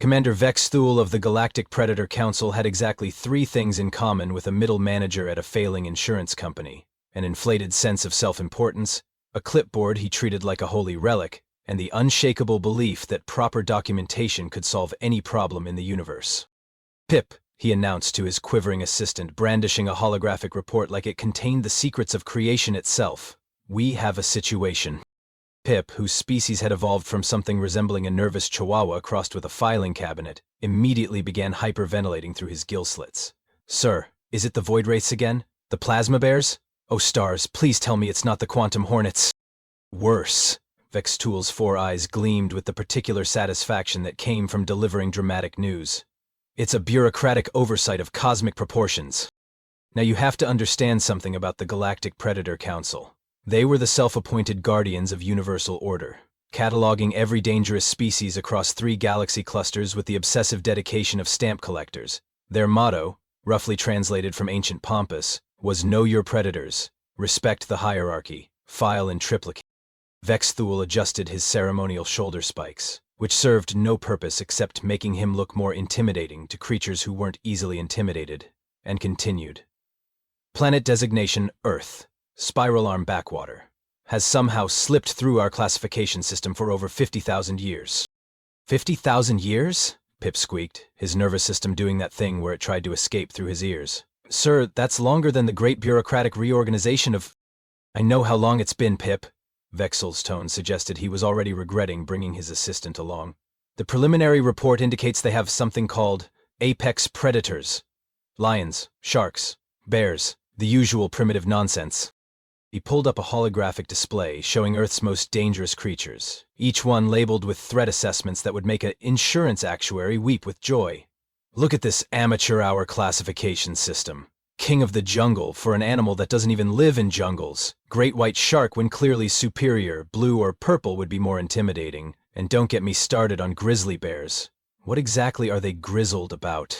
Commander Vex Thule of the Galactic Predator Council had exactly three things in common with a middle manager at a failing insurance company: an inflated sense of self-importance, a clipboard he treated like a holy relic, and the unshakable belief that proper documentation could solve any problem in the universe. "Pip," he announced to his quivering assistant, brandishing a holographic report like it contained the secrets of creation itself. "We have a situation." Pip, whose species had evolved from something resembling a nervous chihuahua crossed with a filing cabinet, immediately began hyperventilating through his gill slits. "Sir, is it the Void Wraiths again? The Plasma Bears? Oh stars, please tell me it's not the Quantum Hornets." "Worse." Vex Thule's four eyes gleamed with the particular satisfaction that came from delivering dramatic news. "It's a bureaucratic oversight of cosmic proportions." Now you have to understand something about the Galactic Predator Council. They were the self-appointed guardians of universal order, cataloging every dangerous species across 3 galaxy clusters with the obsessive dedication of stamp collectors. Their motto, roughly translated from ancient Pampas, was "Know your predators, respect the hierarchy, file in triplicate." Vex Thule adjusted his ceremonial shoulder spikes, which served no purpose except making him look more intimidating to creatures who weren't easily intimidated, and continued. "Planet designation Earth. Spiral arm backwater. Has somehow slipped through our classification system for over 50,000 years. 50,000 years? Pip squeaked, his nervous system doing that thing where it tried to escape through his ears. "Sir, that's longer than the great bureaucratic reorganization of—" "I know how long it's been, Pip." Vexel's tone suggested he was already regretting bringing his assistant along. "The preliminary report indicates they have something called apex predators. Lions, sharks, bears, the usual primitive nonsense." He pulled up a holographic display showing Earth's most dangerous creatures, each one labeled with threat assessments that would make an insurance actuary weep with joy. "Look at this amateur-hour classification system. King of the jungle for an animal that doesn't even live in jungles. Great white shark when clearly superior, blue or purple would be more intimidating. And don't get me started on grizzly bears. What exactly are they grizzled about?"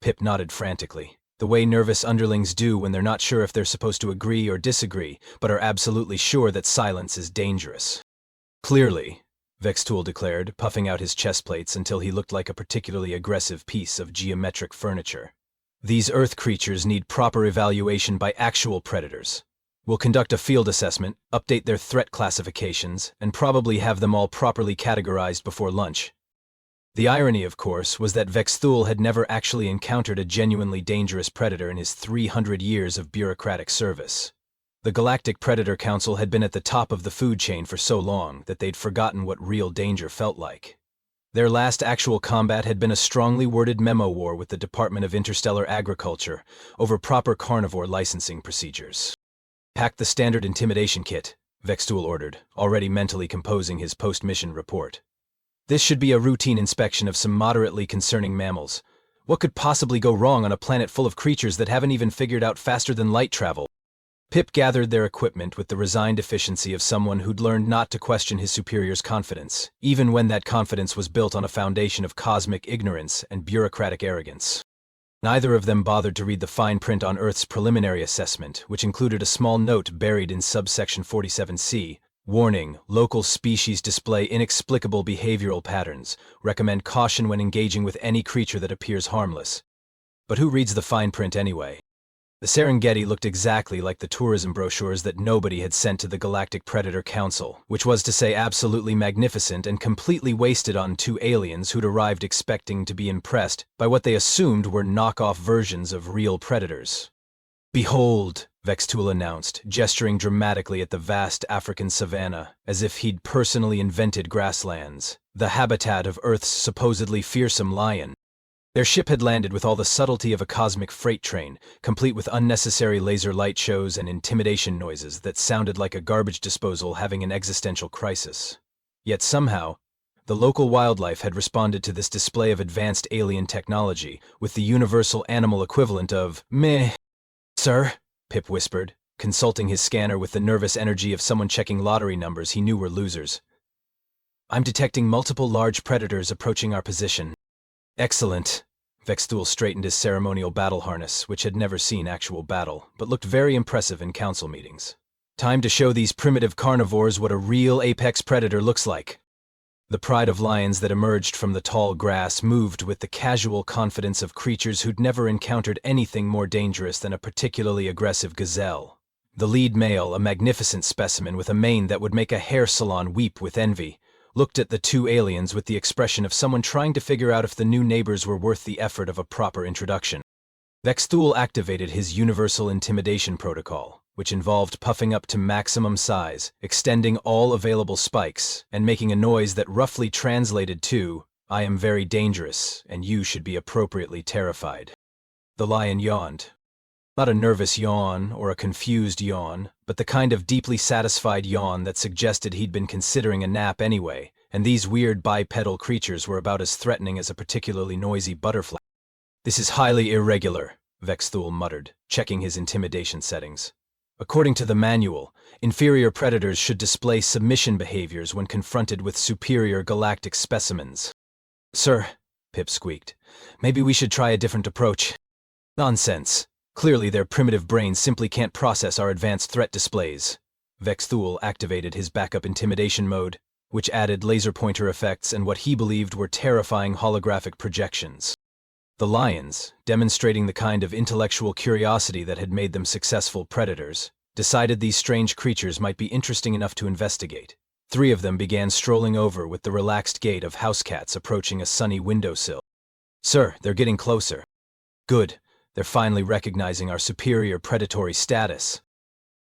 Pip nodded frantically, the way nervous underlings do when they're not sure if they're supposed to agree or disagree, but are absolutely sure that silence is dangerous. "Clearly," Vex Thule declared, puffing out his chest plates until he looked like a particularly aggressive piece of geometric furniture. "These Earth creatures need proper evaluation by actual predators. We'll conduct a field assessment, update their threat classifications, and probably have them all properly categorized before lunch." The irony, of course, was that Vex Thule had never actually encountered a genuinely dangerous predator in his 300 years of bureaucratic service. The Galactic Predator Council had been at the top of the food chain for so long that they'd forgotten what real danger felt like. Their last actual combat had been a strongly worded memo war with the Department of Interstellar Agriculture over proper carnivore licensing procedures. "Pack the standard intimidation kit," Vex Thule ordered, already mentally composing his post-mission report. "This should be a routine inspection of some moderately concerning mammals. What could possibly go wrong on a planet full of creatures that haven't even figured out faster than light travel?" Pip gathered their equipment with the resigned efficiency of someone who'd learned not to question his superior's confidence, even when that confidence was built on a foundation of cosmic ignorance and bureaucratic arrogance. Neither of them bothered to read the fine print on Earth's preliminary assessment, which included a small note buried in subsection 47C. "Warning, local species display inexplicable behavioral patterns. Recommend caution when engaging with any creature that appears harmless." But who reads the fine print anyway? The Serengeti looked exactly like the tourism brochures that nobody had sent to the Galactic Predator Council, which was to say absolutely magnificent and completely wasted on 2 aliens who'd arrived expecting to be impressed by what they assumed were knockoff versions of real predators. "Behold," Vex Thule announced, gesturing dramatically at the vast African savanna, as if he'd personally invented grasslands, "the habitat of Earth's supposedly fearsome lion." Their ship had landed with all the subtlety of a cosmic freight train, complete with unnecessary laser light shows and intimidation noises that sounded like a garbage disposal having an existential crisis. Yet somehow, the local wildlife had responded to this display of advanced alien technology with the universal animal equivalent of meh. "Sir," Pip whispered, consulting his scanner with the nervous energy of someone checking lottery numbers he knew were losers. "I'm detecting multiple large predators approaching our position." "Excellent." Vex Thule straightened his ceremonial battle harness, which had never seen actual battle, but looked very impressive in council meetings. "Time to show these primitive carnivores what a real apex predator looks like." The pride of lions that emerged from the tall grass moved with the casual confidence of creatures who'd never encountered anything more dangerous than a particularly aggressive gazelle. The lead male, a magnificent specimen with a mane that would make a hair salon weep with envy, looked at the two aliens with the expression of someone trying to figure out if the new neighbors were worth the effort of a proper introduction. Vexthul activated his universal intimidation protocol, which involved puffing up to maximum size, extending all available spikes, and making a noise that roughly translated to, "I am very dangerous, and you should be appropriately terrified." The lion yawned. Not a nervous yawn or a confused yawn, but the kind of deeply satisfied yawn that suggested he'd been considering a nap anyway, and these weird bipedal creatures were about as threatening as a particularly noisy butterfly. "This is highly irregular," Vexthul muttered, checking his intimidation settings. "According to the manual, inferior predators should display submission behaviors when confronted with superior galactic specimens." "Sir," Pip squeaked, "maybe we should try a different approach." "Nonsense. Clearly their primitive brains simply can't process our advanced threat displays." Vexthul activated his backup intimidation mode, which added laser pointer effects and what he believed were terrifying holographic projections. The lions, demonstrating the kind of intellectual curiosity that had made them successful predators, decided these strange creatures might be interesting enough to investigate. 3 of them began strolling over with the relaxed gait of house cats approaching a sunny windowsill. "Sir, they're getting closer." "Good. They're finally recognizing our superior predatory status."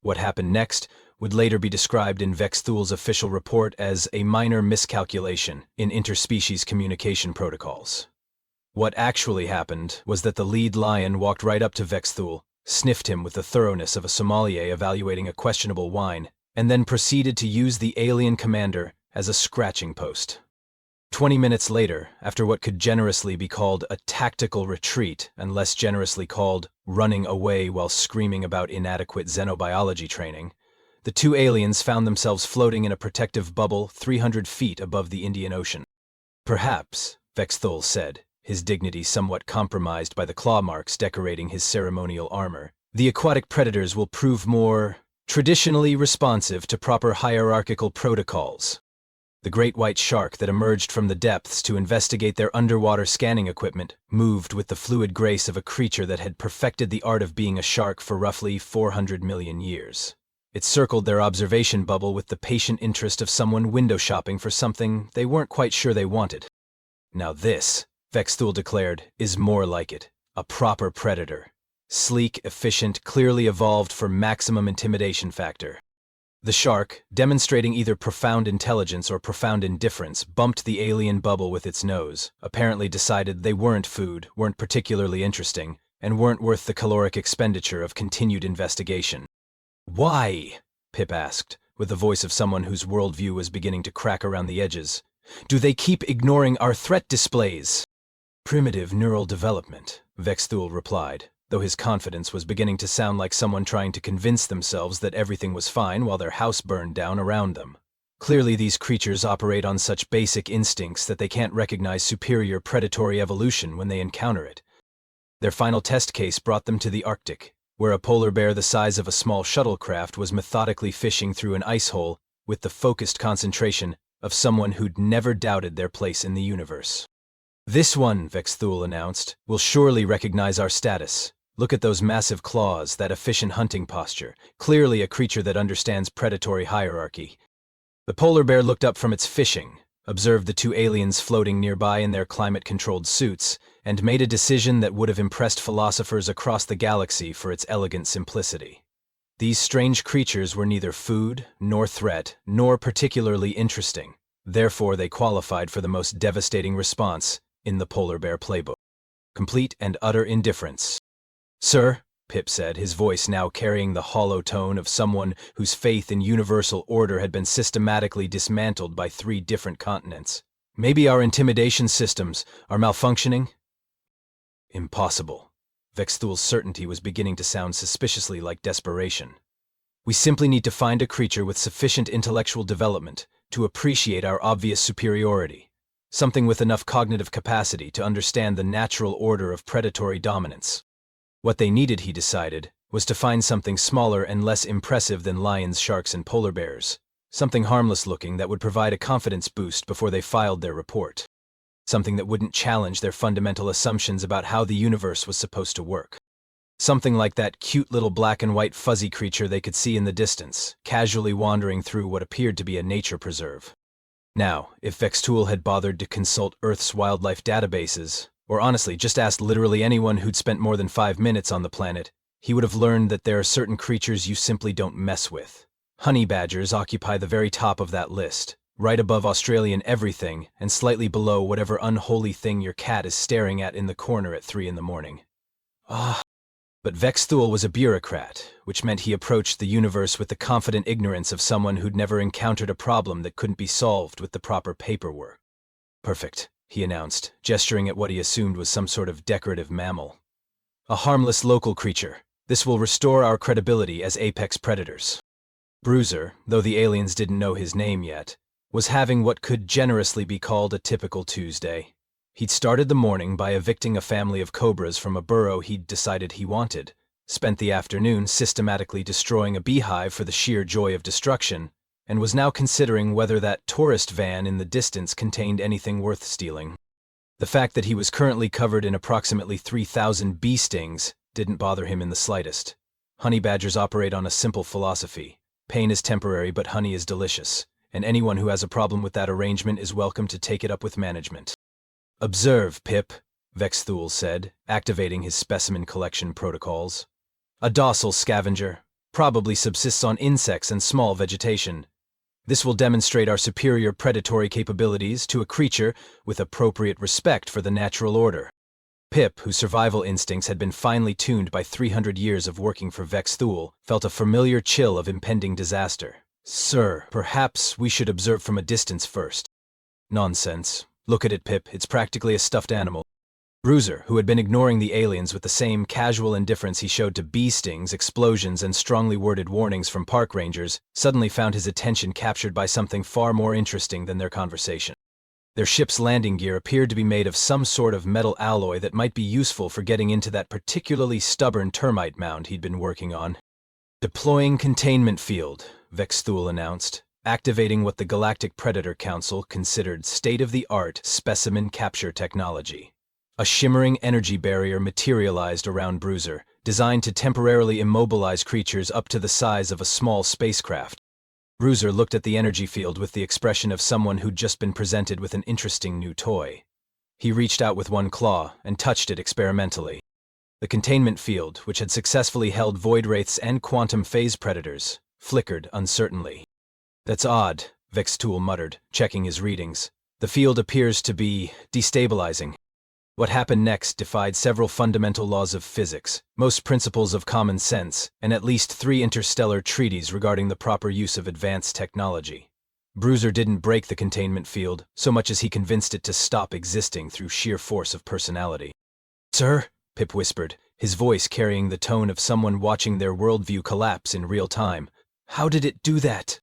What happened next would later be described in Vexthul's official report as a minor miscalculation in interspecies communication protocols. What actually happened was that the lead lion walked right up to Vexthul, sniffed him with the thoroughness of a sommelier evaluating a questionable wine, and then proceeded to use the alien commander as a scratching post. 20 minutes later, after what could generously be called a tactical retreat and less generously called running away while screaming about inadequate xenobiology training, the 2 aliens found themselves floating in a protective bubble 300 feet above the Indian Ocean. "Perhaps," Vexthul said, his dignity somewhat compromised by the claw marks decorating his ceremonial armor, "the aquatic predators will prove more traditionally responsive to proper hierarchical protocols." The great white shark that emerged from the depths to investigate their underwater scanning equipment moved with the fluid grace of a creature that had perfected the art of being a shark for roughly 400 million years. It circled their observation bubble with the patient interest of someone window shopping for something they weren't quite sure they wanted. "Now this," Vexthul declared, "is more like it. A proper predator. Sleek, efficient, clearly evolved for maximum intimidation factor." The shark, demonstrating either profound intelligence or profound indifference, bumped the alien bubble with its nose, apparently decided they weren't food, weren't particularly interesting, and weren't worth the caloric expenditure of continued investigation. "Why?" Pip asked, with the voice of someone whose worldview was beginning to crack around the edges. "Do they keep ignoring our threat displays?" "Primitive neural development," Vexthul replied, though his confidence was beginning to sound like someone trying to convince themselves that everything was fine while their house burned down around them. Clearly these creatures operate on such basic instincts that they can't recognize superior predatory evolution when they encounter it. Their final test case brought them to the Arctic, where a polar bear the size of a small shuttlecraft was methodically fishing through an ice hole with the focused concentration of someone who'd never doubted their place in the universe. "This one," Vexthul announced, "will surely recognize our status. Look at those massive claws, that efficient hunting posture. Clearly a creature that understands predatory hierarchy." The polar bear looked up from its fishing, observed the 2 aliens floating nearby in their climate-controlled suits, and made a decision that would have impressed philosophers across the galaxy for its elegant simplicity. These strange creatures were neither food, nor threat, nor particularly interesting. Therefore they qualified for the most devastating response in the polar bear playbook: complete and utter indifference. "Sir," Pip said, his voice now carrying the hollow tone of someone whose faith in universal order had been systematically dismantled by 3 different continents, "maybe our intimidation systems are malfunctioning?" "Impossible." Vexthul's certainty was beginning to sound suspiciously like desperation. "We simply need to find a creature with sufficient intellectual development to appreciate our obvious superiority. Something with enough cognitive capacity to understand the natural order of predatory dominance." What they needed, he decided, was to find something smaller and less impressive than lions, sharks, and polar bears. something harmless-looking that would provide a confidence boost before they filed their report. Something that wouldn't challenge their fundamental assumptions about how the universe was supposed to work. Something like that cute little black and white fuzzy creature they could see in the distance, casually wandering through what appeared to be a nature preserve. Now, if Vextool had bothered to consult Earth's wildlife databases, or honestly just asked literally anyone who'd spent more than 5 minutes on the planet, he would have learned that there are certain creatures you simply don't mess with. Honey badgers occupy the very top of that list, right above Australian everything and slightly below whatever unholy thing your cat is staring at in the corner at 3 in the morning. But Vextool was a bureaucrat, which meant he approached the universe with the confident ignorance of someone who'd never encountered a problem that couldn't be solved with the proper paperwork. "Perfect," he announced, gesturing at what he assumed was some sort of decorative mammal. "A harmless local creature. This will restore our credibility as apex predators." Bruiser, though the aliens didn't know his name yet, was having what could generously be called a typical Tuesday. He'd started the morning by evicting a family of cobras from a burrow he'd decided he wanted, spent the afternoon systematically destroying a beehive for the sheer joy of destruction, and was now considering whether that tourist van in the distance contained anything worth stealing. The fact that he was currently covered in approximately 3,000 bee stings didn't bother him in the slightest. Honey badgers operate on a simple philosophy. Pain is temporary, but honey is delicious, and anyone who has a problem with that arrangement is welcome to take it up with management. "Observe, Pip," Vextool said, activating his specimen collection protocols. "A docile scavenger, probably subsists on insects and small vegetation. This will demonstrate our superior predatory capabilities to a creature with appropriate respect for the natural order." Pip, whose survival instincts had been finely tuned by 300 years of working for Vextool, felt a familiar chill of impending disaster. "Sir, perhaps we should observe from a distance first." "Nonsense. Look at it, Pip, it's practically a stuffed animal." Bruiser, who had been ignoring the aliens with the same casual indifference he showed to bee stings, explosions, and strongly worded warnings from park rangers, suddenly found his attention captured by something far more interesting than their conversation. Their ship's landing gear appeared to be made of some sort of metal alloy that might be useful for getting into that particularly stubborn termite mound he'd been working on. "Deploying containment field," Vextool announced, activating what the Galactic Predator Council considered state-of-the-art specimen capture technology. A shimmering energy barrier materialized around Bruiser, designed to temporarily immobilize creatures up to the size of a small spacecraft. Bruiser looked at the energy field with the expression of someone who'd just been presented with an interesting new toy. He reached out with one claw and touched it experimentally. The containment field, which had successfully held void wraiths and quantum phase predators, flickered uncertainly. "That's odd," Vextool muttered, checking his readings. "The field appears to be destabilizing." What happened next defied several fundamental laws of physics, most principles of common sense, and at least 3 interstellar treaties regarding the proper use of advanced technology. Bruiser didn't break the containment field, so much as he convinced it to stop existing through sheer force of personality. "Sir," Pip whispered, his voice carrying the tone of someone watching their worldview collapse in real time. "How did it do that?"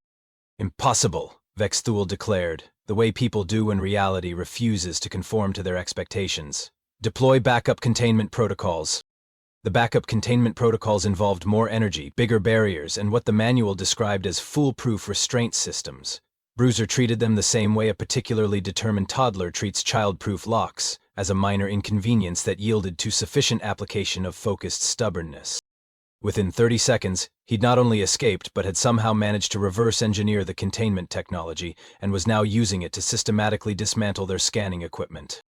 "Impossible," Vextool declared, the way people do when reality refuses to conform to their expectations. "Deploy backup containment protocols." The backup containment protocols involved more energy, bigger barriers, and what the manual described as foolproof restraint systems. Bruiser treated them the same way a particularly determined toddler treats child-proof locks, as a minor inconvenience that yielded to sufficient application of focused stubbornness. Within 30 seconds, he'd not only escaped but had somehow managed to reverse-engineer the containment technology and was now using it to systematically dismantle their scanning equipment.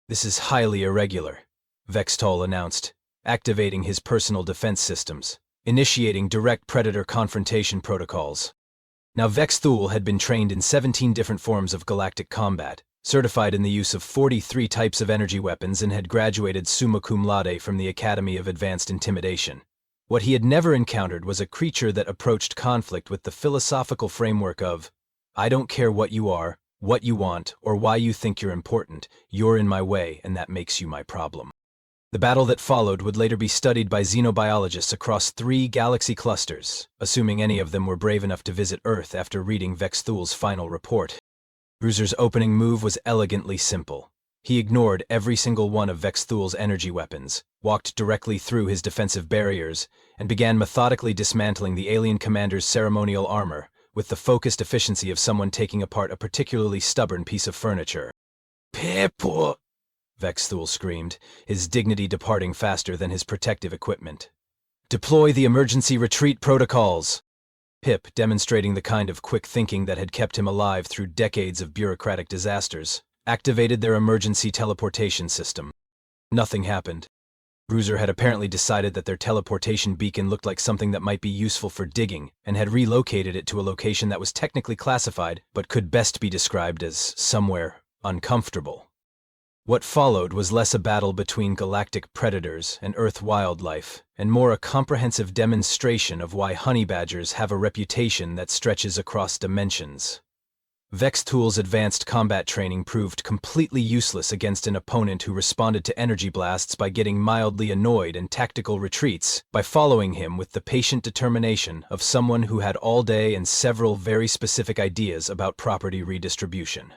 "This is highly irregular," Vextool announced, activating his personal defense systems, initiating direct predator confrontation protocols. Now Vextool had been trained in 17 different forms of galactic combat, certified in the use of 43 types of energy weapons, and had graduated summa cum laude from the Academy of Advanced Intimidation. What he had never encountered was a creature that approached conflict with the philosophical framework of, "I don't care what you are, what you want, or why you think you're important, you're in my way, and that makes you my problem." The battle that followed would later be studied by xenobiologists across 3 galaxy clusters, assuming any of them were brave enough to visit Earth after reading Vextool's final report. Bruiser's opening move was elegantly simple. He ignored every single one of Vextool's energy weapons, walked directly through his defensive barriers, and began methodically dismantling the alien commander's ceremonial armor, with the focused efficiency of someone taking apart a particularly stubborn piece of furniture. "Pip!" Vexthul screamed, his dignity departing faster than his protective equipment. "Deploy the emergency retreat protocols!" Pip, demonstrating the kind of quick thinking that had kept him alive through decades of bureaucratic disasters, activated their emergency teleportation system. Nothing happened. Bruiser had apparently decided that their teleportation beacon looked like something that might be useful for digging, and had relocated it to a location that was technically classified, but could best be described as somewhere uncomfortable. What followed was less a battle between galactic predators and Earth wildlife, and more a comprehensive demonstration of why honey badgers have a reputation that stretches across dimensions. Vexthul's advanced combat training proved completely useless against an opponent who responded to energy blasts by getting mildly annoyed and tactical retreats, by following him with the patient determination of someone who had all day and several very specific ideas about property redistribution.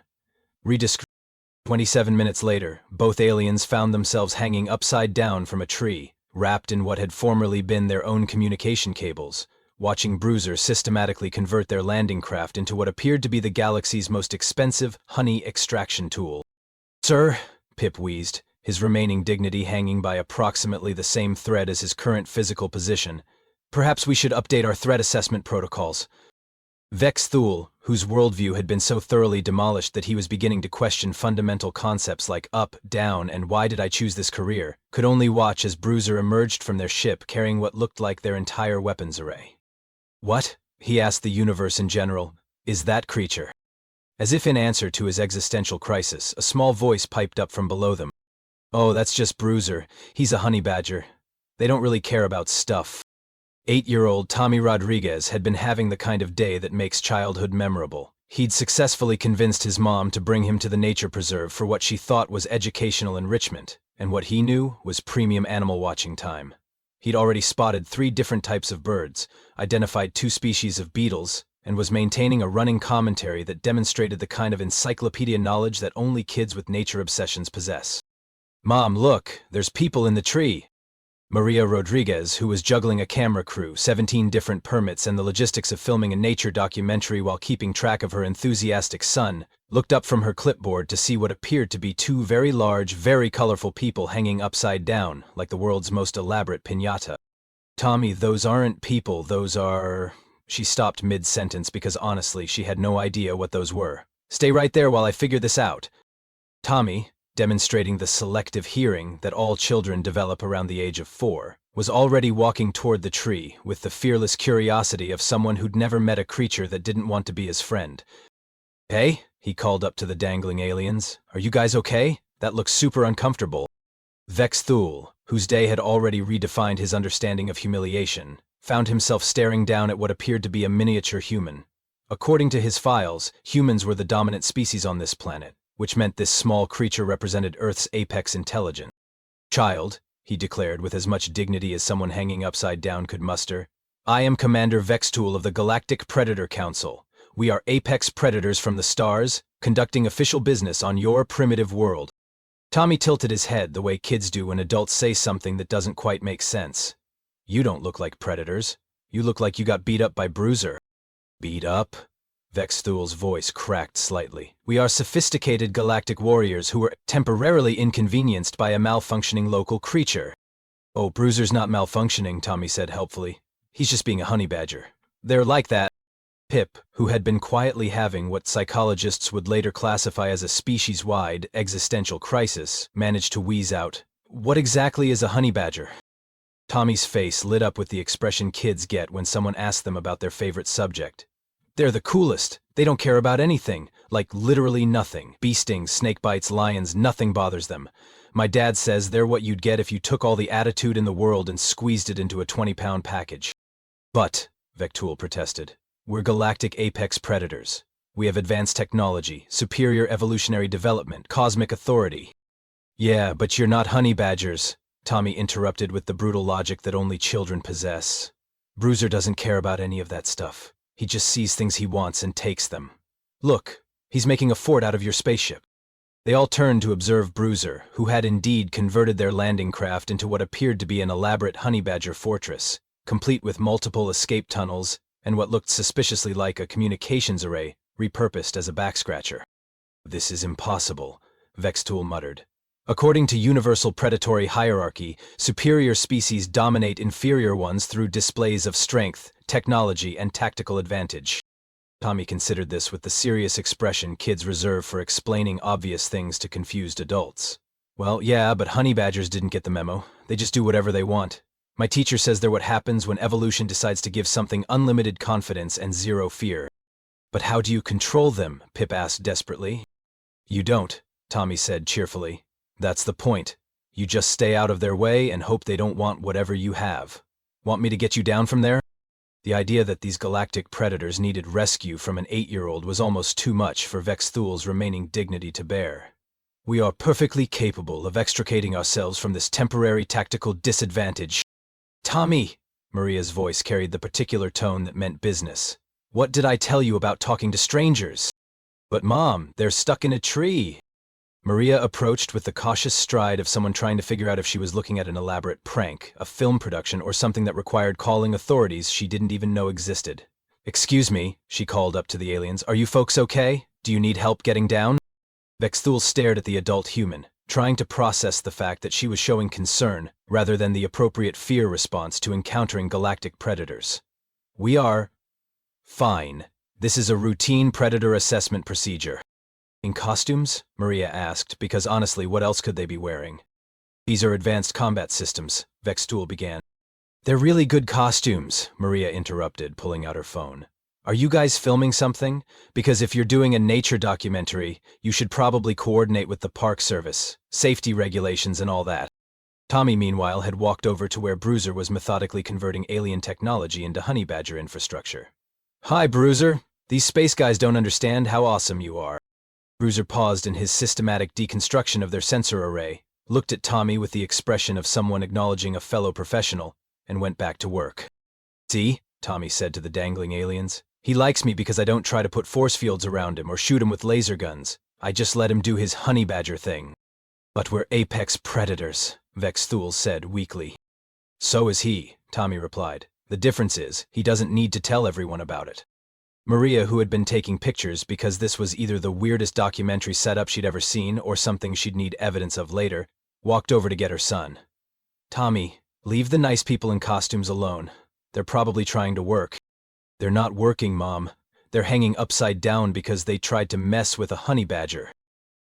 27 minutes later, both aliens found themselves hanging upside down from a tree, wrapped in what had formerly been their own communication cables, watching Bruiser systematically convert their landing craft into what appeared to be the galaxy's most expensive honey extraction tool. "Sir," Pip wheezed, his remaining dignity hanging by approximately the same thread as his current physical position, "perhaps we should update our threat assessment protocols." Vexthul, whose worldview had been so thoroughly demolished that he was beginning to question fundamental concepts like up, down, and why did I choose this career, could only watch as Bruiser emerged from their ship carrying what looked like their entire weapons array. "What?" he asked the universe in general. "Is that creature?" As if in answer to his existential crisis, a small voice piped up from below them. "Oh, that's just Bruiser. He's a honey badger. They don't really care about stuff." 8-year-old Tommy Rodriguez had been having the kind of day that makes childhood memorable. He'd successfully convinced his mom to bring him to the nature preserve for what she thought was educational enrichment, and what he knew was premium animal watching time. He'd already spotted 3 different types of birds, identified 2 species of beetles, and was maintaining a running commentary that demonstrated the kind of encyclopedia knowledge that only kids with nature obsessions possess. "Mom, look, there's people in the tree." Maria Rodriguez, who was juggling a camera crew, 17 different permits, and the logistics of filming a nature documentary while keeping track of her enthusiastic son, looked up from her clipboard to see what appeared to be 2 very large, very colorful people hanging upside down, like the world's most elaborate piñata. "Tommy, those aren't people, those are..." She stopped mid-sentence because honestly, she had no idea what those were. "Stay right there while I figure this out." Tommy, demonstrating the selective hearing that all children develop around the age of 4, was already walking toward the tree with the fearless curiosity of someone who'd never met a creature that didn't want to be his friend. "Hey," he called up to the dangling aliens, "are you guys okay? That looks super uncomfortable." Vexthul, whose day had already redefined his understanding of humiliation, found himself staring down at what appeared to be a miniature human. According to his files, humans were the dominant species on this planet, which meant this small creature represented Earth's apex intelligence. "Child," he declared with as much dignity as someone hanging upside down could muster, "I am Commander Vexthul of the Galactic Predator Council. We are apex predators from the stars, conducting official business on your primitive world." Tommy tilted his head the way kids do when adults say something that doesn't quite make sense. "You don't look like predators. You look like you got beat up by Bruiser." "Beat up?" Vexthul's voice cracked slightly. "We are sophisticated galactic warriors who were temporarily inconvenienced by a malfunctioning local creature." "Oh, Bruiser's not malfunctioning," Tommy said helpfully. "He's just being a honey badger. They're like that." Pip, who had been quietly having what psychologists would later classify as a species-wide existential crisis, managed to wheeze out, "What exactly is a honey badger?" Tommy's face lit up with the expression kids get when someone asks them about their favorite subject. "They're the coolest. They don't care about anything. Like literally nothing. Bee stings, snake bites, lions, nothing bothers them. My dad says they're what you'd get if you took all the attitude in the world and squeezed it into a 20-pound package." "But," Vexthul protested, "we're galactic apex predators. We have advanced technology, superior evolutionary development, cosmic authority." "Yeah, but you're not honey badgers," Tommy interrupted with the brutal logic that only children possess. "Bruiser doesn't care about any of that stuff. He just sees things he wants and takes them. Look, he's making a fort out of your spaceship." They all turned to observe Bruiser, who had indeed converted their landing craft into what appeared to be an elaborate honey badger fortress, complete with multiple escape tunnels, and what looked suspiciously like a communications array repurposed as a backscratcher. "This is impossible," Vextool muttered. "According to universal predatory hierarchy, superior species dominate inferior ones through displays of strength, technology, and tactical advantage." Tommy considered this with the serious expression kids reserve for explaining obvious things to confused adults. "Well, yeah, but honey badgers didn't get the memo. They just do whatever they want. My teacher says they're what happens when evolution decides to give something unlimited confidence and zero fear." "But how do you control them?" Pip asked desperately. "You don't," Tommy said cheerfully. "That's the point. You just stay out of their way and hope they don't want whatever you have. Want me to get you down from there?" The idea that these galactic predators needed rescue from an 8-year-old was almost too much for Vexthool's remaining dignity to bear. "We are perfectly capable of extricating ourselves from this temporary tactical disadvantage." "Tommy!" Maria's voice carried the particular tone that meant business. "What did I tell you about talking to strangers?" "But Mom, they're stuck in a tree." Maria approached with the cautious stride of someone trying to figure out if she was looking at an elaborate prank, a film production, or something that required calling authorities she didn't even know existed. "Excuse me," she called up to the aliens. "Are you folks okay? Do you need help getting down?" Vexthool stared at the adult human, trying to process the fact that she was showing concern rather than the appropriate fear response to encountering galactic predators. "We are fine. This is a routine predator assessment procedure." "In costumes?" Maria asked, because honestly, what else could they be wearing? "These are advanced combat systems," Vextool began. "They're really good costumes," Maria interrupted, pulling out her phone. "Are you guys filming something? Because if you're doing a nature documentary, you should probably coordinate with the park service, safety regulations and all that." Tommy, meanwhile, had walked over to where Bruiser was methodically converting alien technology into honey badger infrastructure. "Hi, Bruiser. These space guys don't understand how awesome you are." Bruiser paused in his systematic deconstruction of their sensor array, looked at Tommy with the expression of someone acknowledging a fellow professional, and went back to work. "See," Tommy said to the dangling aliens. "He likes me because I don't try to put force fields around him or shoot him with laser guns. I just let him do his honey badger thing." "But we're apex predators," Vexthool said weakly. "So is he," Tommy replied. "The difference is, he doesn't need to tell everyone about it." Maria, who had been taking pictures because this was either the weirdest documentary setup she'd ever seen or something she'd need evidence of later, walked over to get her son. "Tommy, leave the nice people in costumes alone. They're probably trying to work." "They're not working, Mom. They're hanging upside down because they tried to mess with a honey badger."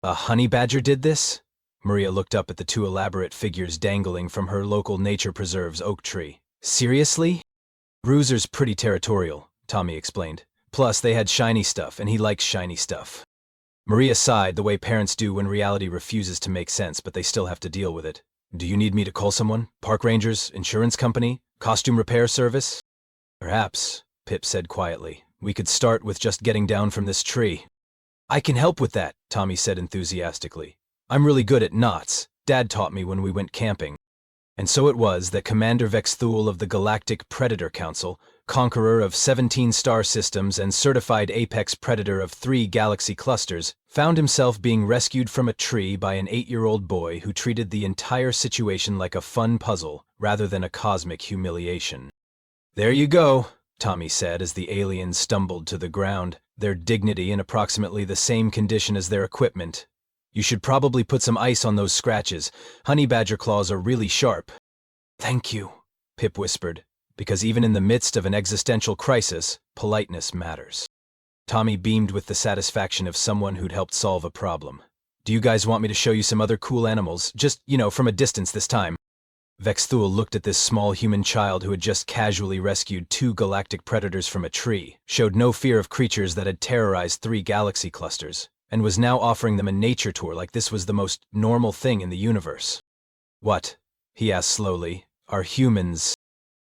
"A honey badger did this?" Maria looked up at the two elaborate figures dangling from her local nature preserve's oak tree. "Seriously?" "Bruiser's pretty territorial," Tommy explained. "Plus, they had shiny stuff, and he likes shiny stuff." Maria sighed the way parents do when reality refuses to make sense, but they still have to deal with it. "Do you need me to call someone? Park rangers? Insurance company? Costume repair service?" "Perhaps," Pip said quietly. "We could start with just getting down from this tree." "I can help with that," Tommy said enthusiastically. "I'm really good at knots. Dad taught me when we went camping." And so it was that Commander Vexthool of the Galactic Predator Council, conqueror of 17 star systems and certified apex predator of 3 galaxy clusters, found himself being rescued from a tree by an 8-year-old boy who treated the entire situation like a fun puzzle rather than a cosmic humiliation. "There you go," Tommy said as the aliens stumbled to the ground, their dignity in approximately the same condition as their equipment. "You should probably put some ice on those scratches. Honey badger claws are really sharp." "Thank you," Pip whispered, because even in the midst of an existential crisis, politeness matters. Tommy beamed with the satisfaction of someone who'd helped solve a problem. "Do you guys want me to show you some other cool animals? Just, from a distance this time." Vexthool looked at this small human child who had just casually rescued 2 galactic predators from a tree, showed no fear of creatures that had terrorized 3 galaxy clusters, and was now offering them a nature tour like this was the most normal thing in the universe. "What?" he asked slowly. "Are humans?"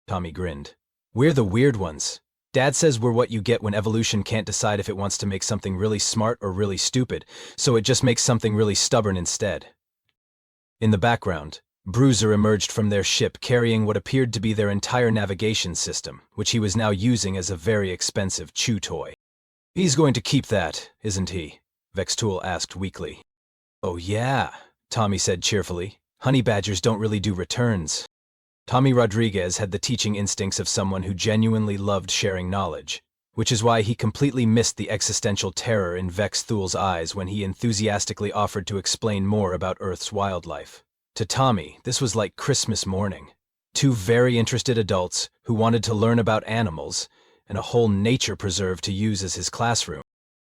Tommy grinned. "We're the weird ones. Dad says we're what you get when evolution can't decide if it wants to make something really smart or really stupid, so it just makes something really stubborn instead." In the background, Bruiser emerged from their ship carrying what appeared to be their entire navigation system, which he was now using as a very expensive chew toy. "He's going to keep that, isn't he?" Vexthool asked weakly. "Oh yeah," Tommy said cheerfully. "Honey badgers don't really do returns." Tommy Rodriguez had the teaching instincts of someone who genuinely loved sharing knowledge, which is why he completely missed the existential terror in Vex Thul's eyes when he enthusiastically offered to explain more about Earth's wildlife. To Tommy, this was like Christmas morning. Two very interested adults who wanted to learn about animals and a whole nature preserve to use as his classroom.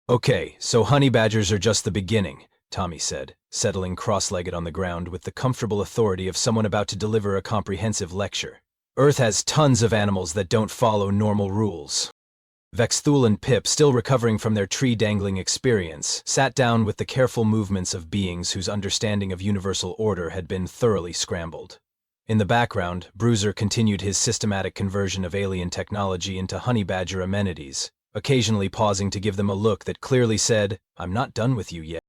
Okay, so honey badgers are just the beginning, Tommy said, settling cross-legged on the ground with the comfortable authority of someone about to deliver a comprehensive lecture. Earth has tons of animals that don't follow normal rules. Vex Thul and Pip, still recovering from their tree-dangling experience, sat down with the careful movements of beings whose understanding of universal order had been thoroughly scrambled. In the background, Bruiser continued his systematic conversion of alien technology into honey badger amenities, occasionally pausing to give them a look that clearly said, "I'm not done with you yet."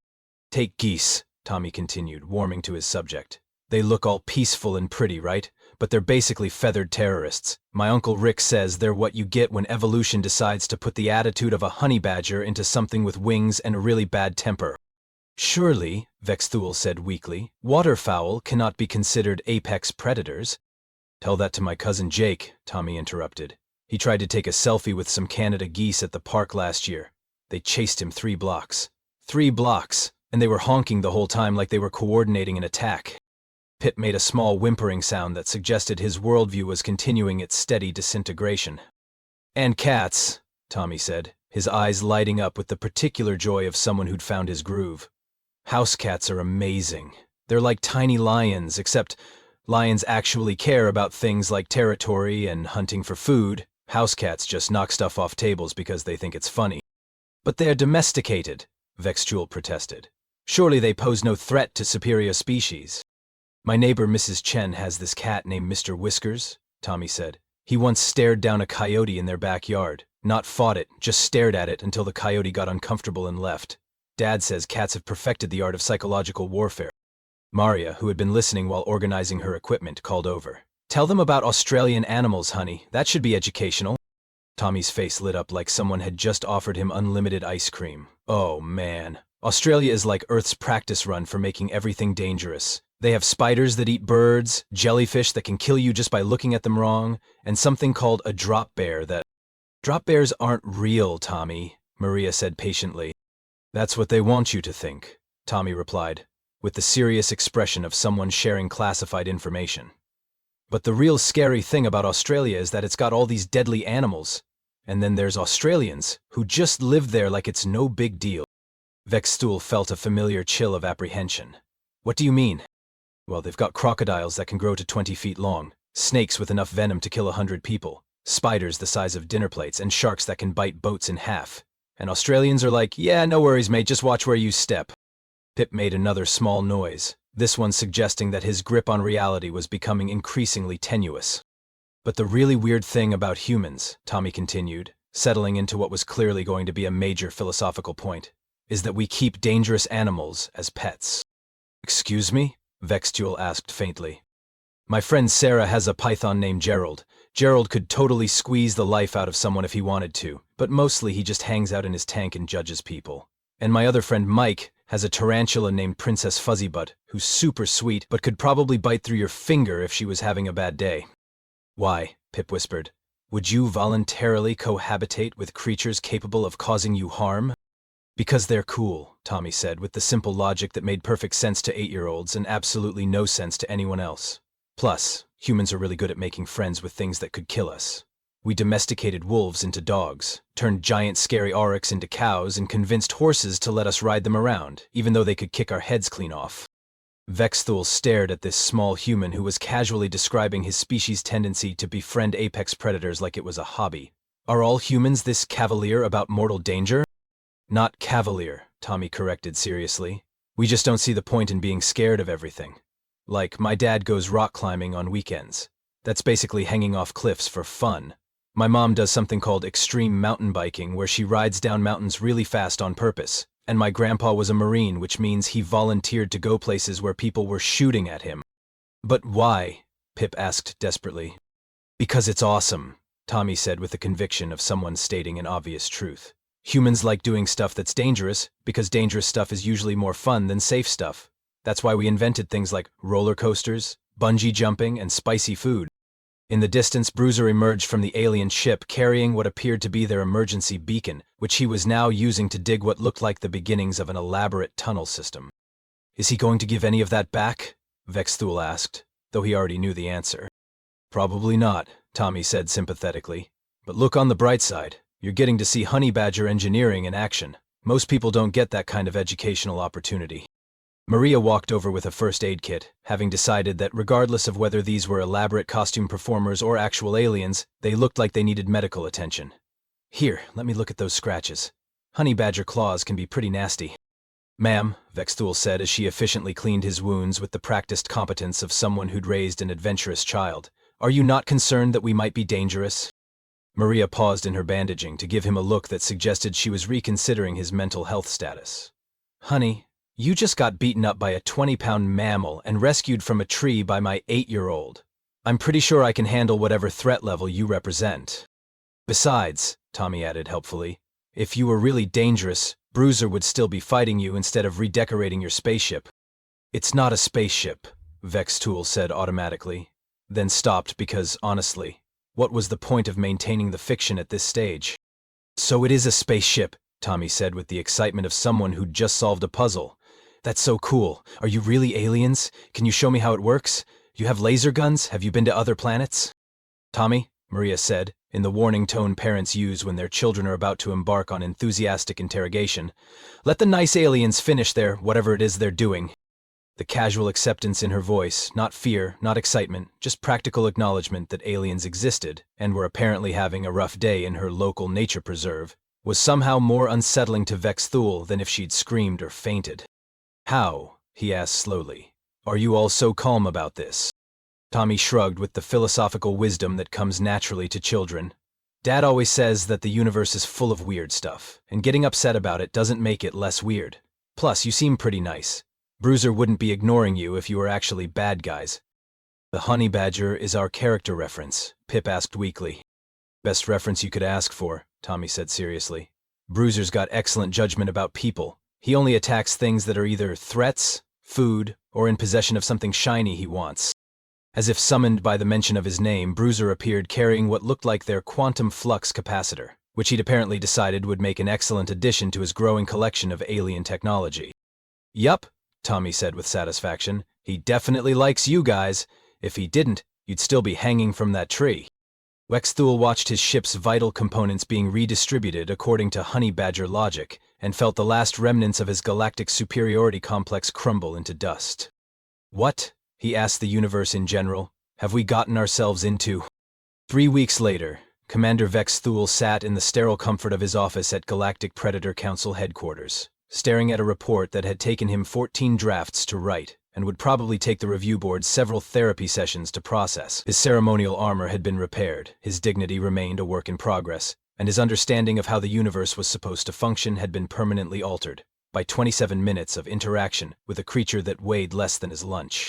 "Take geese," Tommy continued, warming to his subject. "They look all peaceful and pretty, right? But they're basically feathered terrorists. My Uncle Rick says they're what you get when evolution decides to put the attitude of a honey badger into something with wings and a really bad temper." "Surely," Vex Thul said weakly, "waterfowl cannot be considered apex predators." "Tell that to my cousin Jake," Tommy interrupted. "He tried to take a selfie with some Canada geese at the park last year. They chased him 3 blocks. 3 blocks! And they were honking the whole time like they were coordinating an attack." Pip made a small whimpering sound that suggested his worldview was continuing its steady disintegration. "And cats," Tommy said, his eyes lighting up with the particular joy of someone who'd found his groove. "House cats are amazing. They're like tiny lions, except lions actually care about things like territory and hunting for food. House cats just knock stuff off tables because they think it's funny." "But they're domesticated," Vex Thul protested. "Surely they pose no threat to superior species." "My neighbor Mrs. Chen has this cat named Mr. Whiskers," Tommy said. "He once stared down a coyote in their backyard. Not fought it, just stared at it until the coyote got uncomfortable and left. Dad says cats have perfected the art of psychological warfare." Maria, who had been listening while organizing her equipment, called over. "Tell them about Australian animals, honey. That should be educational." Tommy's face lit up like someone had just offered him unlimited ice cream. Oh man. Australia is like Earth's practice run for making everything dangerous. They have spiders that eat birds, jellyfish that can kill you just by looking at them wrong, and something called a drop bear that— "Drop bears aren't real, Tommy," Maria said patiently. "That's what they want you to think," Tommy replied, with the serious expression of someone sharing classified information. "But the real scary thing about Australia is that it's got all these deadly animals. And then there's Australians, who just live there like it's no big deal." Vex Thul felt a familiar chill of apprehension. "What do you mean?" "Well, they've got crocodiles that can grow to 20 feet long, snakes with enough venom to kill 100 people, spiders the size of dinner plates, and sharks that can bite boats in half. And Australians are like, yeah, no worries, mate, just watch where you step." Pip made another small noise, this one suggesting that his grip on reality was becoming increasingly tenuous. "But the really weird thing about humans," Tommy continued, settling into what was clearly going to be a major philosophical point, "is that we keep dangerous animals as pets." "Excuse me?" Vex Thul asked faintly. "My friend Sarah has a python named Gerald. Gerald could totally squeeze the life out of someone if he wanted to, but mostly he just hangs out in his tank and judges people. And my other friend Mike has a tarantula named Princess Fuzzybutt, who's super sweet but could probably bite through your finger if she was having a bad day." "Why," Pip whispered, "would you voluntarily cohabitate with creatures capable of causing you harm?" "Because they're cool," Tommy said, with the simple logic that made perfect sense to 8-year-olds and absolutely no sense to anyone else. "Plus, humans are really good at making friends with things that could kill us. We domesticated wolves into dogs, turned giant scary aurochs into cows, and convinced horses to let us ride them around, even though they could kick our heads clean off." Vex Thul stared at this small human who was casually describing his species' tendency to befriend apex predators like it was a hobby. "Are all humans this cavalier about mortal danger?" "Not cavalier," Tommy corrected seriously. "We just don't see the point in being scared of everything. Like, my dad goes rock climbing on weekends. That's basically hanging off cliffs for fun. My mom does something called extreme mountain biking, where she rides down mountains really fast on purpose. And my grandpa was a Marine, which means he volunteered to go places where people were shooting at him." "But why?" Pip asked desperately. "Because it's awesome," Tommy said with the conviction of someone stating an obvious truth. "Humans like doing stuff that's dangerous, because dangerous stuff is usually more fun than safe stuff. That's why we invented things like roller coasters, bungee jumping, and spicy food. In the distance, Bruiser emerged from the alien ship carrying what appeared to be their emergency beacon, which he was now using to dig what looked like the beginnings of an elaborate tunnel system. "Is he going to give any of that back?" Vexthul asked, though he already knew the answer. "Probably not," Tommy said sympathetically. "But look on the bright side. You're getting to see honey badger engineering in action. Most people don't get that kind of educational opportunity." Maria walked over with a first aid kit, having decided that regardless of whether these were elaborate costume performers or actual aliens, they looked like they needed medical attention. "Here, let me look at those scratches. Honey badger claws can be pretty nasty." "Ma'am," Vexthul said as she efficiently cleaned his wounds with the practiced competence of someone who'd raised an adventurous child, "are you not concerned that we might be dangerous?" Maria paused in her bandaging to give him a look that suggested she was reconsidering his mental health status. "Honey, you just got beaten up by a 20-pound mammal and rescued from a tree by my 8-year-old. I'm pretty sure I can handle whatever threat level you represent. Besides," Tommy added helpfully, "if you were really dangerous, Bruiser would still be fighting you instead of redecorating your spaceship." "It's not a spaceship," Vexthul said automatically, then stopped because, honestly, what was the point of maintaining the fiction at this stage? "So it is a spaceship," Tommy said with the excitement of someone who'd just solved a puzzle. "That's so cool. Are you really aliens? Can you show me how it works? You have laser guns? Have you been to other planets?" "Tommy," Maria said, in the warning tone parents use when their children are about to embark on enthusiastic interrogation, "let the nice aliens finish their whatever it is they're doing." The casual acceptance in her voice, not fear, not excitement, just practical acknowledgement that aliens existed and were apparently having a rough day in her local nature preserve, was somehow more unsettling to Vexthul than if she'd screamed or fainted. "How?" he asked slowly. "Are you all so calm about this?" Tommy shrugged with the philosophical wisdom that comes naturally to children. "Dad always says that the universe is full of weird stuff, and getting upset about it doesn't make it less weird. Plus, you seem pretty nice. Bruiser wouldn't be ignoring you if you were actually bad guys." "The honey badger is our character reference," Pip asked weakly. "Best reference you could ask for," Tommy said seriously. "Bruiser's got excellent judgment about people. He only attacks things that are either threats, food, or in possession of something shiny he wants." As if summoned by the mention of his name, Bruiser appeared carrying what looked like their quantum flux capacitor, which he'd apparently decided would make an excellent addition to his growing collection of alien technology. "Yup," Tommy said with satisfaction. "He definitely likes you guys. If he didn't, you'd still be hanging from that tree." Vexthul watched his ship's vital components being redistributed according to honey badger logic, and felt the last remnants of his galactic superiority complex crumble into dust. "What," he asked the universe in general, "have we gotten ourselves into?" 3 weeks later, Commander Vexthul sat in the sterile comfort of his office at Galactic Predator Council headquarters, staring at a report that had taken him 14 drafts to write, and would probably take the review board several therapy sessions to process. His ceremonial armor had been repaired, his dignity remained a work in progress, and his understanding of how the universe was supposed to function had been permanently altered by 27 minutes of interaction with a creature that weighed less than his lunch.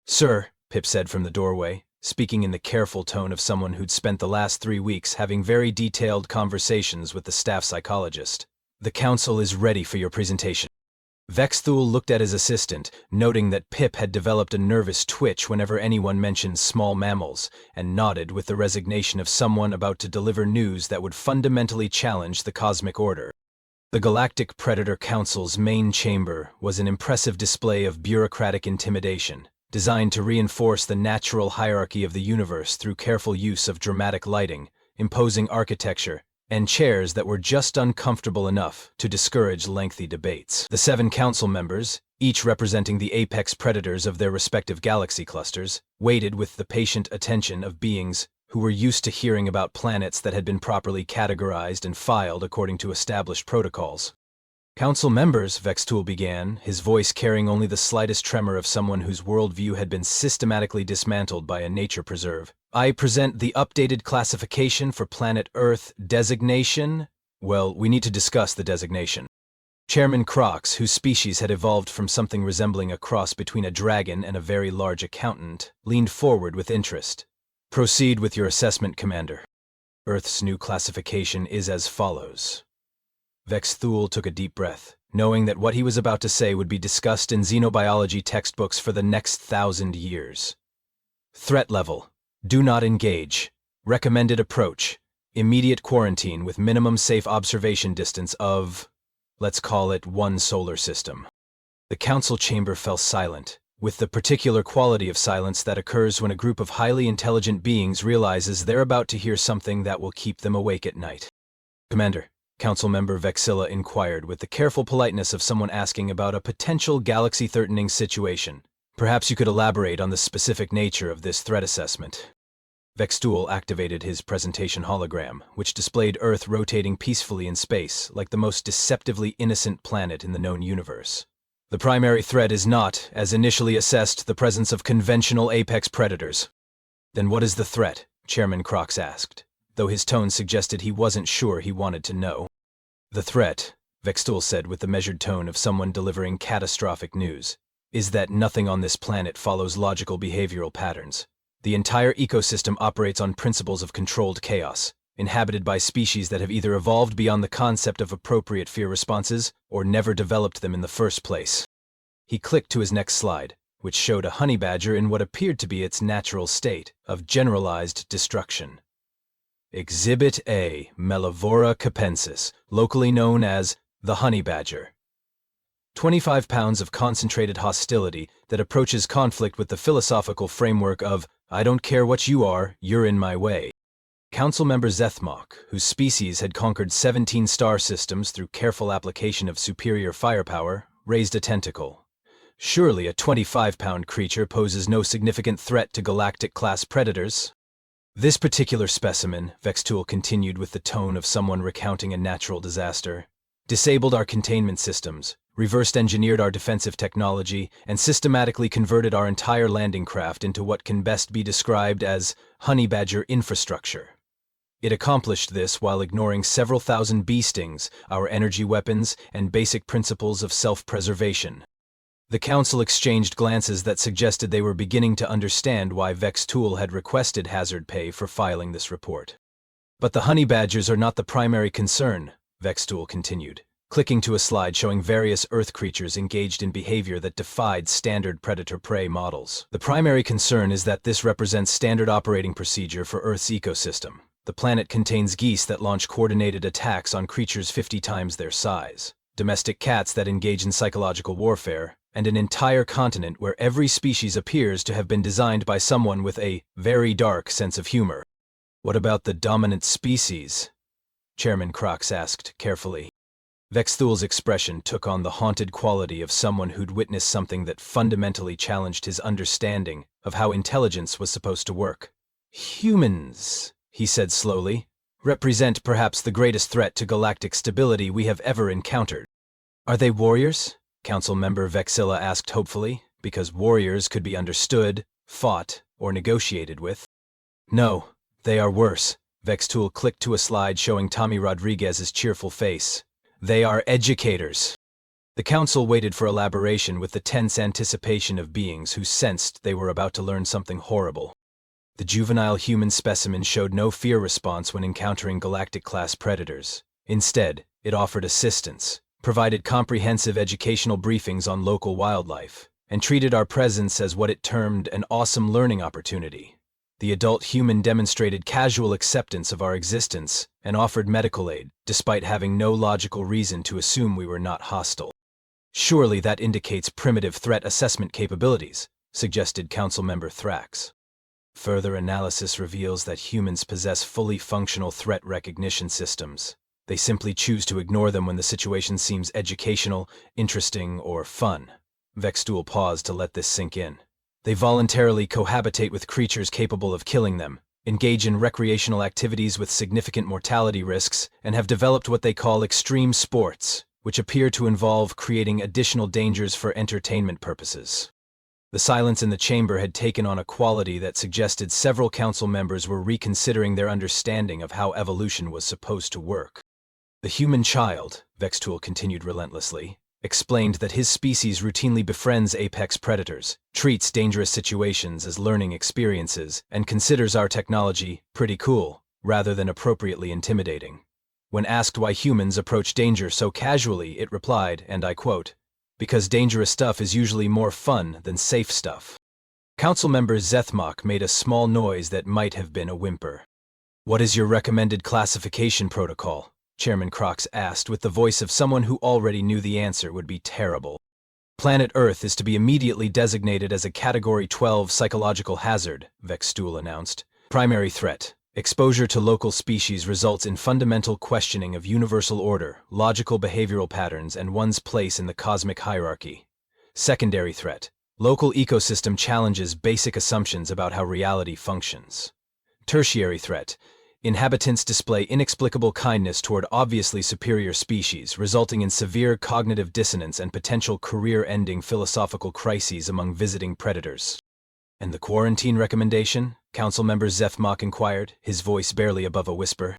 "Sir," Pip said from the doorway, speaking in the careful tone of someone who'd spent the last 3 weeks having very detailed conversations with the staff psychologist, "the council is ready for your presentation." Vexthul looked at his assistant, noting that Pip had developed a nervous twitch whenever anyone mentioned small mammals, and nodded with the resignation of someone about to deliver news that would fundamentally challenge the cosmic order. The Galactic Predator Council's main chamber was an impressive display of bureaucratic intimidation, designed to reinforce the natural hierarchy of the universe through careful use of dramatic lighting, imposing architecture, and chairs that were just uncomfortable enough to discourage lengthy debates. The 7 council members, each representing the apex predators of their respective galaxy clusters, waited with the patient attention of beings who were used to hearing about planets that had been properly categorized and filed according to established protocols. "Council members," Vexthul began, his voice carrying only the slightest tremor of someone whose worldview had been systematically dismantled by a nature preserve, "I present the updated classification for planet Earth designation." Well, we need to discuss the designation. Chairman Crocs, whose species had evolved from something resembling a cross between a dragon and a very large accountant, leaned forward with interest. "Proceed with your assessment, Commander. Earth's new classification is as follows." Vexthul took a deep breath, knowing that what he was about to say would be discussed in xenobiology textbooks for the next 1,000 years. Threat level. Do not engage. Recommended approach. Immediate quarantine with minimum safe observation distance of, let's call it 1 solar system. The council chamber fell silent, with the particular quality of silence that occurs when a group of highly intelligent beings realizes they're about to hear something that will keep them awake at night. Commander, Council Member Vexilla inquired with the careful politeness of someone asking about a potential galaxy-threatening situation. Perhaps you could elaborate on the specific nature of this threat assessment. Vextool activated his presentation hologram, which displayed Earth rotating peacefully in space, like the most deceptively innocent planet in the known universe. The primary threat is not, as initially assessed, the presence of conventional apex predators. Then what is the threat? Chairman Crox asked, though his tone suggested he wasn't sure he wanted to know. The threat, Vextool said with the measured tone of someone delivering catastrophic news, is that nothing on this planet follows logical behavioral patterns. The entire ecosystem operates on principles of controlled chaos, inhabited by species that have either evolved beyond the concept of appropriate fear responses or never developed them in the first place. He clicked to his next slide, which showed a honey badger in what appeared to be its natural state of generalized destruction. Exhibit A, Mellivora capensis, locally known as the honey badger. 25 pounds of concentrated hostility that approaches conflict with the philosophical framework of I don't care what you are, you're in my way. Councilmember Zethmok, whose species had conquered 17 star systems through careful application of superior firepower, raised a tentacle. Surely a 25-pound creature poses no significant threat to galactic-class predators. This particular specimen, Vextool continued with the tone of someone recounting a natural disaster, disabled our containment systems, reversed engineered our defensive technology, and systematically converted our entire landing craft into what can best be described as honey badger infrastructure. It accomplished this while ignoring several thousand bee stings, our energy weapons, and basic principles of self-preservation. The council exchanged glances that suggested they were beginning to understand why Vextool had requested hazard pay for filing this report. But the honey badgers are not the primary concern, Vextool continued, clicking to a slide showing various Earth creatures engaged in behavior that defied standard predator-prey models. The primary concern is that this represents standard operating procedure for Earth's ecosystem. The planet contains geese that launch coordinated attacks on creatures 50 times their size, domestic cats that engage in psychological warfare, and an entire continent where every species appears to have been designed by someone with a very dark sense of humor. What about the dominant species? Chairman Crox asked carefully. Vextool's expression took on the haunted quality of someone who'd witnessed something that fundamentally challenged his understanding of how intelligence was supposed to work. Humans, he said slowly, represent perhaps the greatest threat to galactic stability we have ever encountered. Are they warriors? Council Member Vexilla asked hopefully, because warriors could be understood, fought, or negotiated with. No, they are worse. Vextool clicked to a slide showing Tommy Rodriguez's cheerful face. They are educators. The council waited for elaboration with the tense anticipation of beings who sensed they were about to learn something horrible. The juvenile human specimen showed no fear response when encountering galactic-class predators. Instead, it offered assistance, provided comprehensive educational briefings on local wildlife, and treated our presence as what it termed an awesome learning opportunity. The adult human demonstrated casual acceptance of our existence and offered medical aid, despite having no logical reason to assume we were not hostile. Surely that indicates primitive threat assessment capabilities, suggested Councilmember Thrax. Further analysis reveals that humans possess fully functional threat recognition systems. They simply choose to ignore them when the situation seems educational, interesting, or fun. Vextool paused to let this sink in. They voluntarily cohabitate with creatures capable of killing them, engage in recreational activities with significant mortality risks, and have developed what they call extreme sports, which appear to involve creating additional dangers for entertainment purposes. The silence in the chamber had taken on a quality that suggested several council members were reconsidering their understanding of how evolution was supposed to work. The human child, Vextool continued relentlessly, explained that his species routinely befriends apex predators, treats dangerous situations as learning experiences, and considers our technology pretty cool, rather than appropriately intimidating. When asked why humans approach danger so casually, it replied, and I quote, "Because dangerous stuff is usually more fun than safe stuff." Councilmember Zethmach made a small noise that might have been a whimper. "What is your recommended classification protocol?" Chairman Crox asked with the voice of someone who already knew the answer would be terrible. "Planet Earth is to be immediately designated as a Category 12 psychological hazard," Vextool announced. "Primary threat. Exposure to local species results in fundamental questioning of universal order, logical behavioral patterns, and one's place in the cosmic hierarchy. Secondary threat. Local ecosystem challenges basic assumptions about how reality functions. Tertiary threat. Inhabitants display inexplicable kindness toward obviously superior species, resulting in severe cognitive dissonance and potential career-ending philosophical crises among visiting predators." "And the quarantine recommendation?" Councilmember Zethmach inquired, his voice barely above a whisper.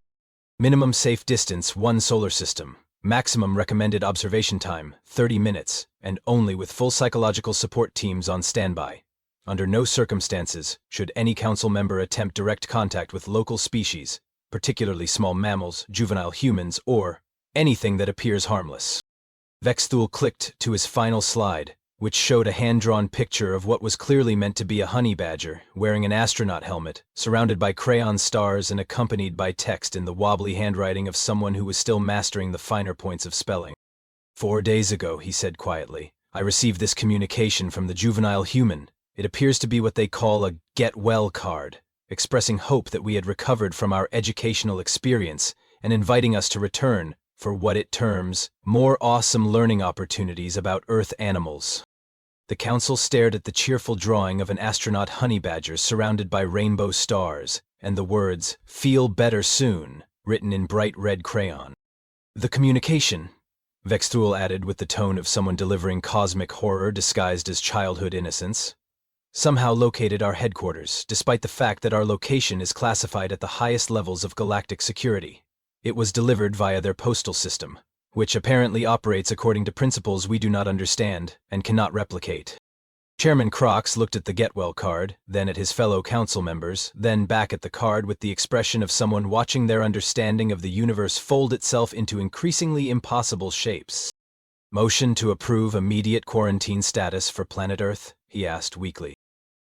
"Minimum safe distance, 1 solar system. Maximum recommended observation time, 30 minutes, and only with full psychological support teams on standby. Under no circumstances should any council member attempt direct contact with local species, particularly small mammals, juvenile humans, or anything that appears harmless." Vextool clicked to his final slide, which showed a hand-drawn picture of what was clearly meant to be a honey badger, wearing an astronaut helmet, surrounded by crayon stars and accompanied by text in the wobbly handwriting of someone who was still mastering the finer points of spelling. "4 days ago," he said quietly, "I received this communication from the juvenile human. It appears to be what they call a get-well card, expressing hope that we had recovered from our educational experience and inviting us to return for what it terms more awesome learning opportunities about Earth animals." The council stared at the cheerful drawing of an astronaut honey badger surrounded by rainbow stars, and the words, "Feel better soon," written in bright red crayon. "The communication," Vextool added with the tone of someone delivering cosmic horror disguised as childhood innocence, "somehow located our headquarters, despite the fact that our location is classified at the highest levels of galactic security. It was delivered via their postal system, which apparently operates according to principles we do not understand and cannot replicate." Chairman Crox looked at the get-well card, then at his fellow council members, then back at the card with the expression of someone watching their understanding of the universe fold itself into increasingly impossible shapes. "Motion to approve immediate quarantine status for planet Earth?" he asked weakly.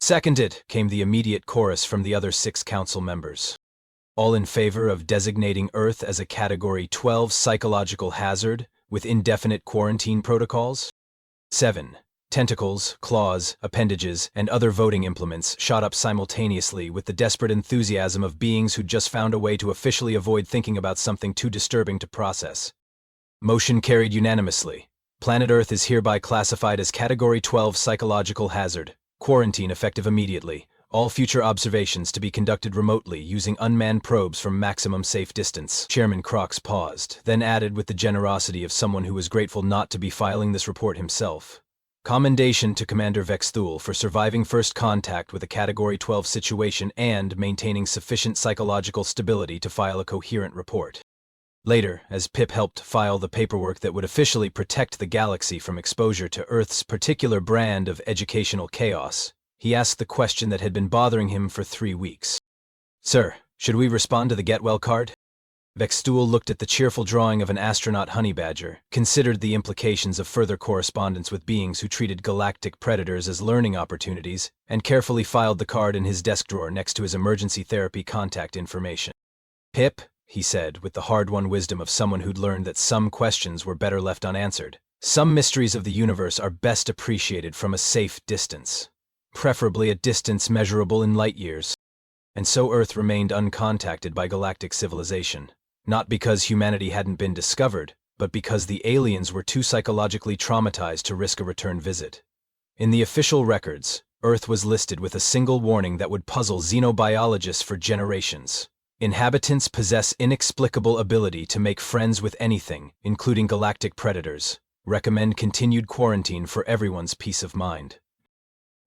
"Seconded," came the immediate chorus from the other 6 council members. "All in favor of designating Earth as a Category 12 psychological hazard with indefinite quarantine protocols?" 7. Tentacles, claws, appendages, and other voting implements shot up simultaneously with the desperate enthusiasm of beings who'd just found a way to officially avoid thinking about something too disturbing to process. Motion carried unanimously. Planet Earth is hereby classified as Category 12 psychological hazard. Quarantine effective immediately. All future observations to be conducted remotely using unmanned probes from maximum safe distance. Chairman Crox paused, then added with the generosity of someone who was grateful not to be filing this report himself. "Commendation to Commander Vextool for surviving first contact with a Category 12 situation and maintaining sufficient psychological stability to file a coherent report." Later, as Pip helped file the paperwork that would officially protect the galaxy from exposure to Earth's particular brand of educational chaos, he asked the question that had been bothering him for 3 weeks. "Sir, should we respond to the get-well card?" Vextool looked at the cheerful drawing of an astronaut honey badger, considered the implications of further correspondence with beings who treated galactic predators as learning opportunities, and carefully filed the card in his desk drawer next to his emergency therapy contact information. "Pip," he said, with the hard-won wisdom of someone who'd learned that some questions were better left unanswered, "some mysteries of the universe are best appreciated from a safe distance. Preferably a distance measurable in light years." And so Earth remained uncontacted by galactic civilization, not because humanity hadn't been discovered, but because the aliens were too psychologically traumatized to risk a return visit. In the official records, Earth was listed with a single warning that would puzzle xenobiologists for generations. Inhabitants possess inexplicable ability to make friends with anything, including galactic predators. Recommend continued quarantine for everyone's peace of mind.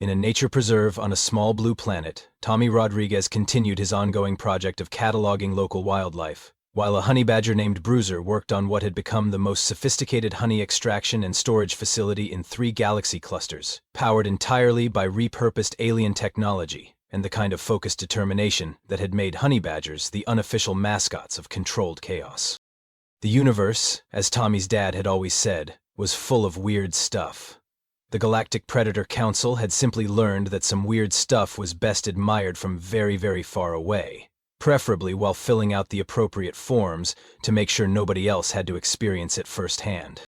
In a nature preserve on a small blue planet, Tommy Rodriguez continued his ongoing project of cataloging local wildlife, while a honey badger named Bruiser worked on what had become the most sophisticated honey extraction and storage facility in 3 galaxy clusters, powered entirely by repurposed alien technology and the kind of focused determination that had made honey badgers the unofficial mascots of controlled chaos. The universe, as Tommy's dad had always said, was full of weird stuff. The Galactic Predator Council had simply learned that some weird stuff was best admired from very, very far away, preferably while filling out the appropriate forms to make sure nobody else had to experience it firsthand.